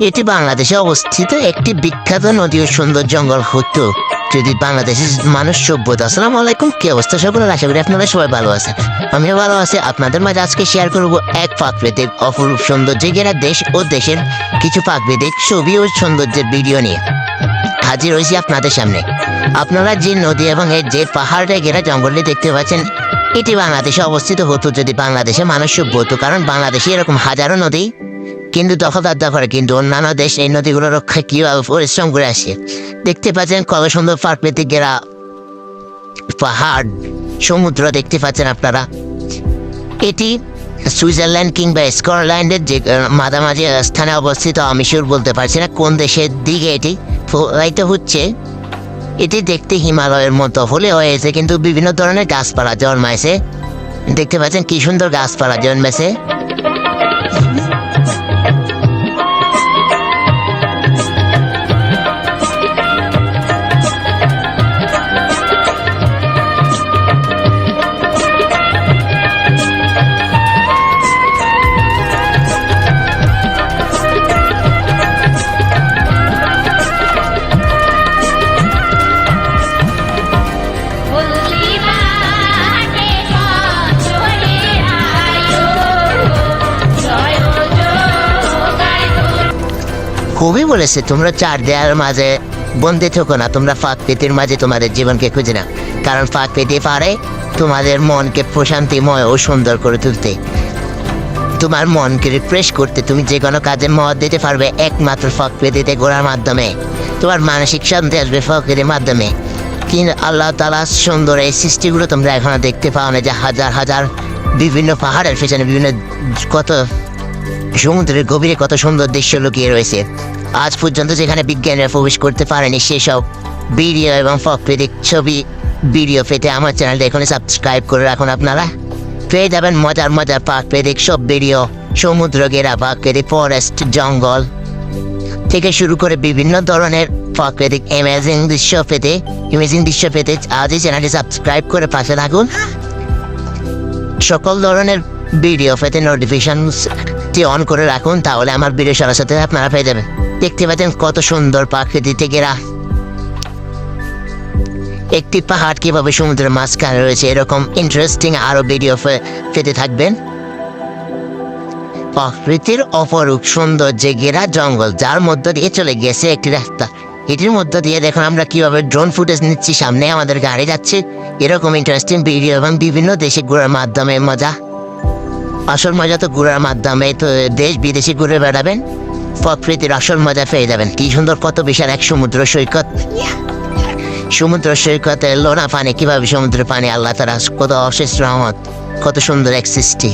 এটি বাংলাদেশে অবস্থিত একটি বিখ্যাত নদী ও সুন্দর জঙ্গল হতো যদি বাংলাদেশের মানুষ সভ্যতা। আসসালামু আলাইকুম, কি অবস্থা সকলের? আশা করি আপনারা সবাই ভালো আছেন। আমিও ভালো আছি। আপনাদের মাঝে আজকে শেয়ার করব এক প্রাকৃতিক অপরূপ সৌন্দর্যে ঘেরা দেশ ও দেশের কিছু প্রাকৃতিক ছবি ও সৌন্দর্যের ভিডিও নিয়ে হাজির হয়েছি আপনাদের সামনে। আপনারা যে নদী এবং এর যে পাহাড়ে ঘেরা জঙ্গলটি দেখতে পাচ্ছেন, এটি বাংলাদেশে অবস্থিত হতো যদি বাংলাদেশে মানুষ সভ্য হতো। কারণ বাংলাদেশে এরকম হাজারো নদী কিন্তু দখলদার করে, কিন্তু অন্যান্য দেশ এই নদীগুলো রক্ষা কিভাবে পরিশ্রম করে আসে। দেখতে পাচ্ছেন কত সুন্দর প্রাকৃতিক ঘেরা পাহাড়, সমুদ্র দেখতে পাচ্ছেন আপনারা। এটি সুইজারল্যান্ড কিংবা স্কটল্যান্ডের যে মাঝামাঝি স্থানে অবস্থিত। আমি শিওর বলতে পারছি না কোন দেশের দিকে এটি প্রবাহিত হচ্ছে। এটি দেখতে হিমালয়ের মতো হলে হয়েছে, কিন্তু বিভিন্ন ধরনের গাছপালা জন্মাইছে। দেখতে পাচ্ছেন কি সুন্দর গাছপালা জন্মেছে। কবি বলেছে, তোমরা চার দেয়ার মাঝে বন্দি থেকো না, তোমরা প্রাকৃতির মাঝে তোমাদের জীবনকে খুঁজে না। কারণ প্রাকৃতি পারে তোমাদের মনকে প্রশান্তিময় ও সুন্দর করে তুলতে, তোমার মনকে রিফ্রেশ করতে। তুমি যে কোনো কাজে মত দিতে পারবে একমাত্র প্রকৃতিতে ঘোরার মাধ্যমে। তোমার মানসিক শান্তি আসবে প্রকৃতির মাধ্যমে। কিন্তু আল্লাহ তাআলা সুন্দর এই সৃষ্টিগুলো তোমরা এখনো দেখতে পাও না, যে হাজার হাজার বিভিন্ন পাহাড়ের পেছনে বিভিন্ন কত সমুদ্রের গভীরে কত সুন্দর দৃশ্য লুকিয়ে রয়েছে। আজ পর্যন্ত যেখানে বিজ্ঞানীরা প্রবেশ করতে পারেনি, সেসব ভিডিও এবং প্রাকৃতিক ছবি ভিডিও পেতে আমার চ্যানেলটা এখানে সাবস্ক্রাইব করে রাখুন। আপনারা পেয়ে যাবেন মজার মজার প্রাকৃতিক সব ভিডিও, সমুদ্র ঘেরা প্রাকৃতিক ফরেস্ট, জঙ্গল থেকে শুরু করে বিভিন্ন ধরনের প্রাকৃতিক ইমেজিং দৃশ্য পেতে আজই চ্যানেলটি সাবস্ক্রাইব করে পাশে থাকুন। সকল ধরনের ভিডিও পেতে নোটিফিকেশনটি অন করে রাখুন, তাহলে আমার ভিডিও সাথে সাথে আপনারা পেয়ে যাবেন। দেখতে পাচ্ছেন কত সুন্দর প্রাকৃতিক ঘেরা একটি পাহাড় কিভাবে সমুদ্রের মাঝখানে রয়েছে। এরকম ইন্টারেস্টিং আরো ভিডিও পেতে থাকবেন। প্রকৃতির অপরূপ সৌন্দর্যে ঘেরা জঙ্গল, যার মধ্য দিয়ে চলে গেছে একটি রাস্তা। এটির মধ্য দিয়ে দেখুন আমরা কিভাবে ড্রোন ফুটেজ নিচ্ছি, সামনে আমাদের গাড়ি যাচ্ছে। এরকম ইন্টারেস্টিং ভিডিও এবং বিভিন্ন দেশে ঘোরার মাধ্যমে মজা, আসল মজা তো ঘোরার মাধ্যমে, তো দেশ বিদেশে ঘুরে বেড়াবেন, প্রকৃতির আসল মজা পেয়ে যাবেন। কি সুন্দর, কত বিশাল এক সমুদ্র সৈকত। সমুদ্র সৈকতে লোনা পানি, কিভাবে সমুদ্রের পানি আল্লাহ তাআলা কত অশেষ রহমত, কত সুন্দর এক সৃষ্টি।